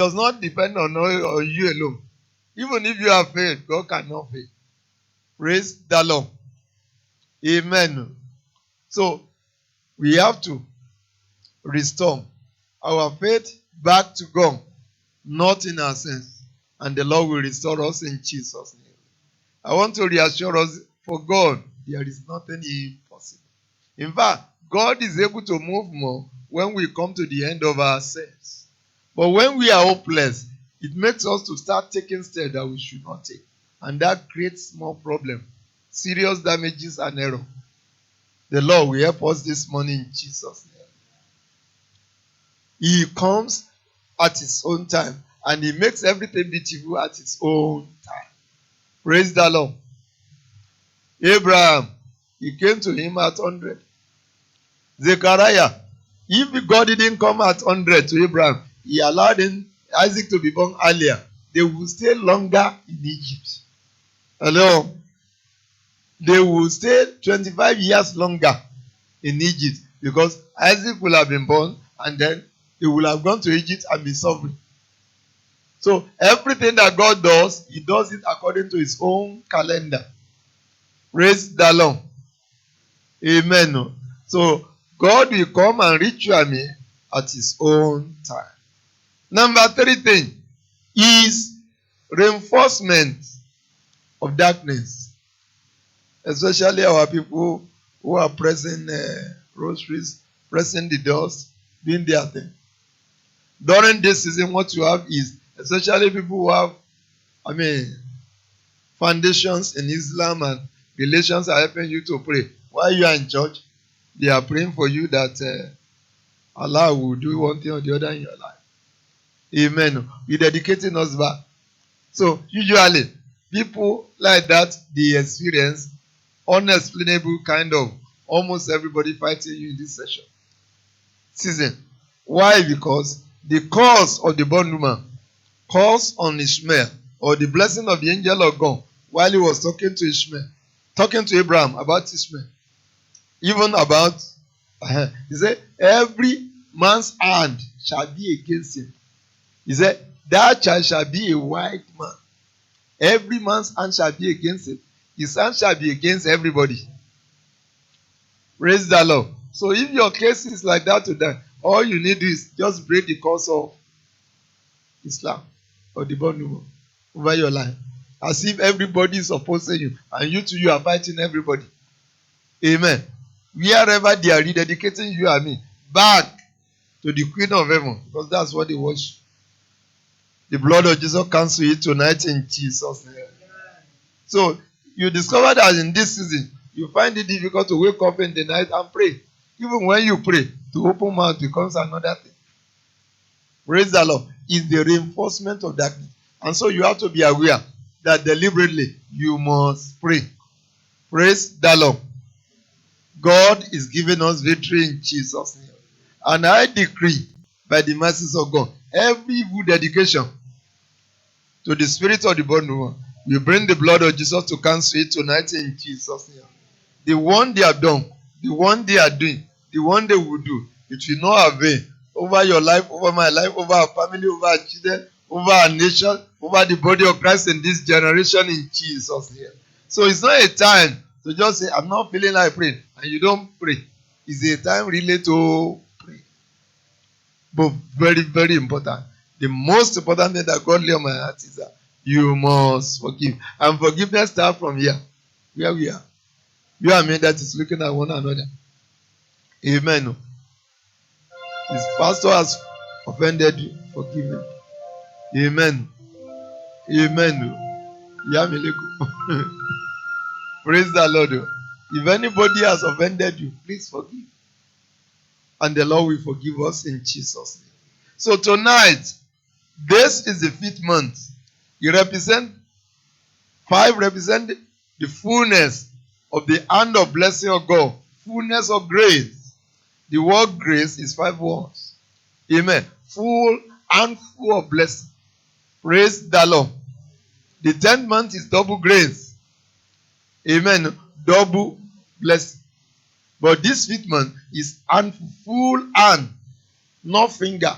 does not depend on you alone. Even if you have faith, God cannot fail. Praise the Lord. Amen. So we have to restore our faith back to God, not in our sense. And the Lord will restore us in Jesus' name. I want to reassure us, for God, there is nothing impossible. In fact, God is able to move more when we come to the end of ourselves. But when we are hopeless, it makes us to start taking steps that we should not take. And that creates more problem, serious damages and error. The Lord will help us this morning in Jesus' name. He comes at his own time, and he makes everything beautiful at his own time. Praise the Lord. Abraham, he came to him at 100. Zechariah, if God didn't come at 100 to Abraham, he allowed Isaac to be born earlier. They will stay longer in Egypt. Hello? They will stay 25 years longer in Egypt because Isaac will have been born and then he will have gone to Egypt and be suffering. So everything that God does, he does it according to his own calendar. Praise the Lord. Amen. So God will come and reach you and me at his own time. Number 3 thing is reinforcement of darkness. Especially our people who are pressing rosaries, pressing the doors, doing their thing. During this season, what you have is, especially people who have, foundations in Islam and relations are helping you to pray. While you are in church, they are praying for you that Allah will do one thing or the other in your life. Amen. We're dedicating us back. So, usually, people like that, they experience unexplainable kind of almost everybody fighting you in this season. Why? Because the curse of the bondwoman, curse on Ishmael, or the blessing of the angel of God, while he was talking to Abraham about Ishmael, even about, he said, every man's hand shall be against him. He said, that child shall be a white man. Every man's hand shall be against him. His hand shall be against everybody. Praise the Lord. So if your case is like that today, all you need is just break the curse of Islam or the bondwoman over your life. As if everybody is opposing you and you are fighting everybody. Amen. Wherever they are rededicating you and me back to the Queen of Heaven, because that's what they worship. The blood of Jesus cancel it tonight in Jesus' name. So you discover that in this season, you find it difficult to wake up in the night and pray. Even when you pray, to open mouth becomes another thing. Praise the Lord. It's the reinforcement of darkness. And so you have to be aware that deliberately you must pray. Praise the Lord. God is giving us victory in Jesus' name. And I decree by the mercies of God, every evil dedication to the spirit of the bondwoman, we bring the blood of Jesus to cancel it tonight in Jesus' name. The one they have done, the one they are doing, the one they will do, it will not avail over your life, over my life, over our family, over our children, over our nation, over the body of Christ in this generation in Jesus' name. So it's not a time to just say, I'm not feeling like praying, and you don't pray. It's a time really to pray. But very, very important. The most important thing that God laid on my heart is that you must forgive. And forgiveness starts from here, where we are. You and me that is looking at one another. Amen. His pastor has offended you, forgive him. Amen. Amen. Praise the Lord. If anybody has offended you, please forgive. And the Lord will forgive us in Jesus' name. So tonight, this is the 5th month. Five represent the fullness of the hand of blessing of God. Fullness of grace. The word grace is 5 words. Amen. Full and full of blessing. Praise the Lord. The 10th month is double grace. Amen. Double blessing. But this 5th month is full hand, not finger.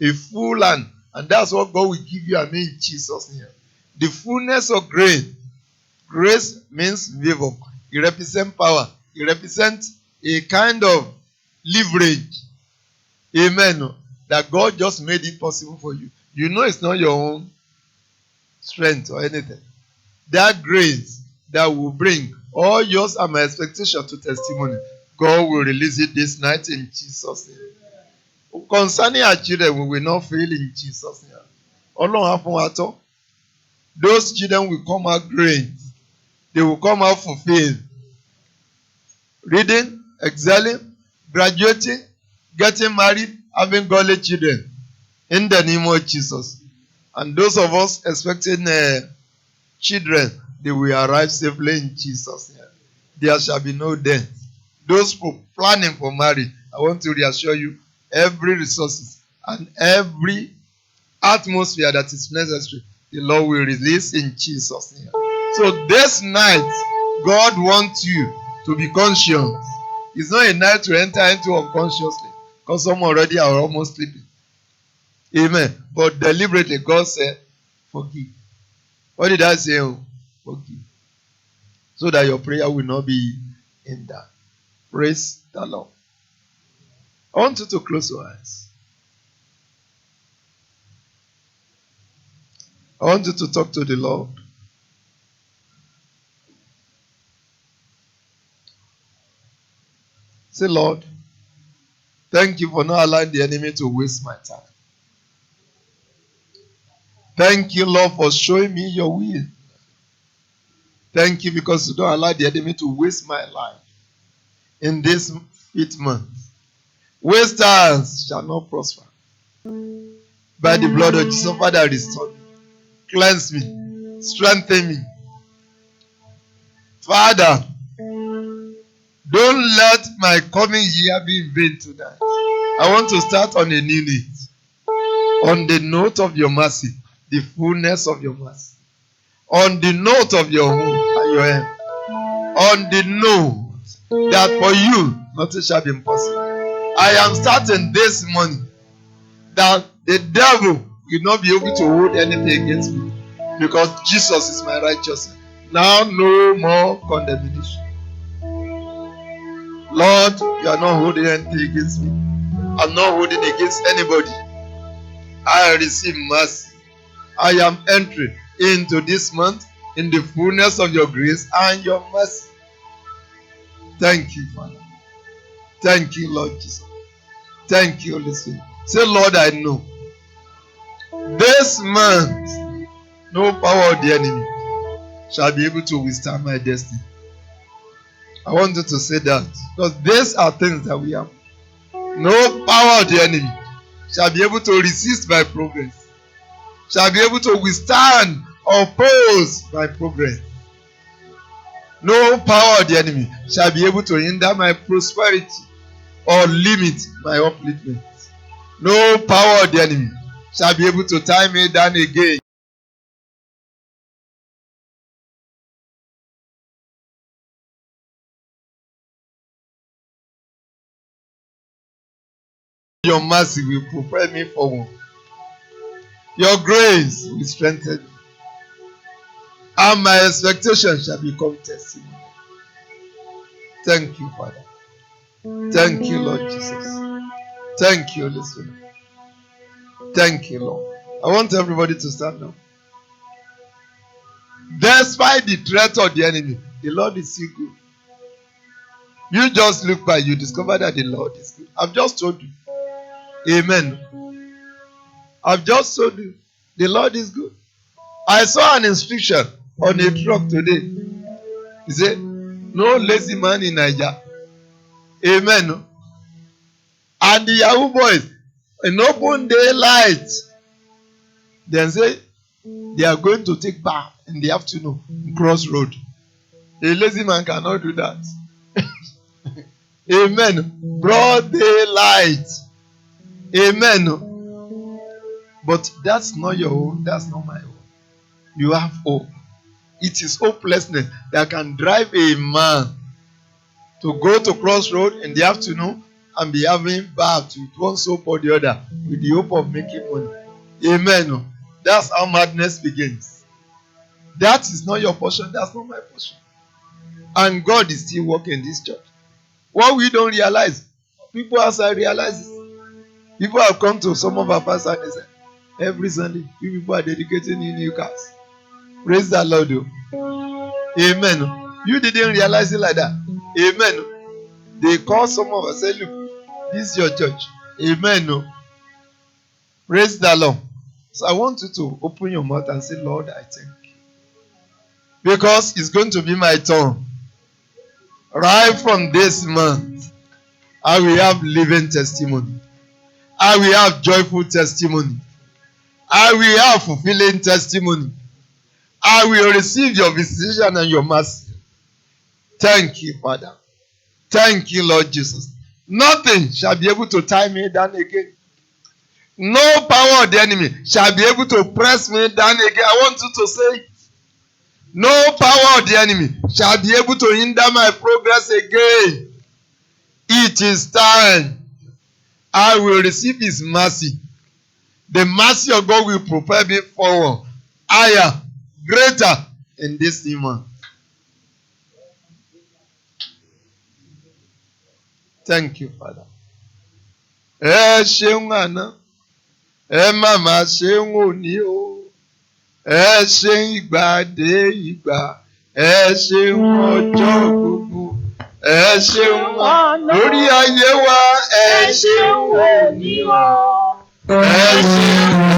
A full hand. And that's what God will give you, in Jesus' name. The fullness of grace. Grace means favor. It represents power. It represents a kind of leverage. Amen. That God just made it possible for you. You know it's not your own strength or anything. That grace that will bring all yours and my expectation to testimony, God will release it this night in Jesus' name. Concerning our children, we will not fail in Jesus' name. Ọlọ́run á fún wa tọ́. Those children will come out great. They will come out fulfilled. Reading, excelling, graduating, getting married, having godly children. In the name of Jesus. And those of us expecting children, they will arrive safely in Jesus' name. There shall be no death. Those planning for marriage, I want to reassure you, every resources and every atmosphere that is necessary, the Lord will release in Jesus' name. So this night, God wants you to be conscious. It's not a night to enter into unconsciously, because some already are almost sleeping. Amen. But deliberately, God said, forgive. What did I say? Forgive. So that your prayer will not be in that. Praise the Lord. I want you to close your eyes. I want you to talk to the Lord. Say, Lord, thank you for not allowing the enemy to waste my time. Thank you, Lord, for showing me your will. Thank you because you don't allow the enemy to waste my life in this 5th month. Wasters shall not prosper. By the blood of Jesus, Father, restore me. Cleanse me. Strengthen me. Father, don't let my coming year be in vain tonight. I want to start on a new note. On the note of your mercy, the fullness of your mercy. On the note of your hope and your help. On the note that for you, nothing shall be impossible. I am starting this morning that the devil will not be able to hold anything against me, because Jesus is my righteousness. Now no more condemnation. Lord, you are not holding anything against me. I'm not holding against anybody. I receive mercy. I am entering into this month in the fullness of your grace and your mercy. Thank you, Father. Thank you, Lord Jesus. Thank you, Holy Spirit. Say, Lord, I know this month no power of the enemy shall be able to withstand my destiny. I want you to say that, because these are things that we have. No power of the enemy shall be able to resist my progress, shall be able to withstand or oppose my progress. No power of the enemy shall be able to hinder my prosperity or limit my upliftment. No power of the enemy shall be able to tie me down again. Your mercy will propel me forward. Your grace will strengthen me. And my expectation shall become testimony. Thank you, Father. Thank you, Lord Jesus. Thank you, Holy Spirit. Thank you, Lord. I want everybody to stand up. Despite the threat of the enemy, the Lord is still good. You just look by, you discover that the Lord is good. I've just told you. Amen. I've just told you. The Lord is good. I saw an inscription on a truck today. He said, no lazy man in Nigeria. Amen. And the Yahoo boys, in open daylight, then say they are going to take bath in the afternoon, crossroad. A lazy man cannot do that. Amen. Broad daylight. Amen. But that's not your own. That's not my own. You have hope. It is hopelessness that can drive a man to go to crossroad in the afternoon and be having bath with one soap or the other with the hope of making money. Amen. That's how madness begins. That is not your portion. That's not my portion. And God is still working in this church. What we don't realize, people outside realize it. People have come to some of our pastors and they say, every Sunday, you people are dedicating new cars. Praise the Lord. Amen. You didn't realize it like that. Amen. They call some of us and say, look, this is your church. Amen. Praise the Lord. So I want you to open your mouth and say, Lord, I thank you. Because it's going to be my turn. Right from this month, I will have living testimony. I will have joyful testimony. I will have fulfilling testimony. I will receive your visitation and your mercy. Thank you, Father. Thank you, Lord Jesus. Nothing shall be able to tie me down again. No power of the enemy shall be able to press me down again. I want you to say it. No power of the enemy shall be able to hinder my progress again. It is time. I will receive his mercy. The mercy of God will propel me forward, higher, greater in this new month. Thank you, Father. Ẹ ṣeun àná, ẹ má má ṣeun òní o. Ẹ ṣeun ìgbà dé ìgbà, ẹ ṣeun ọjọ́ gbogbo. Ẹ ṣeun lórí ayé wa, ẹ ṣeun òní o. Ẹ ṣeun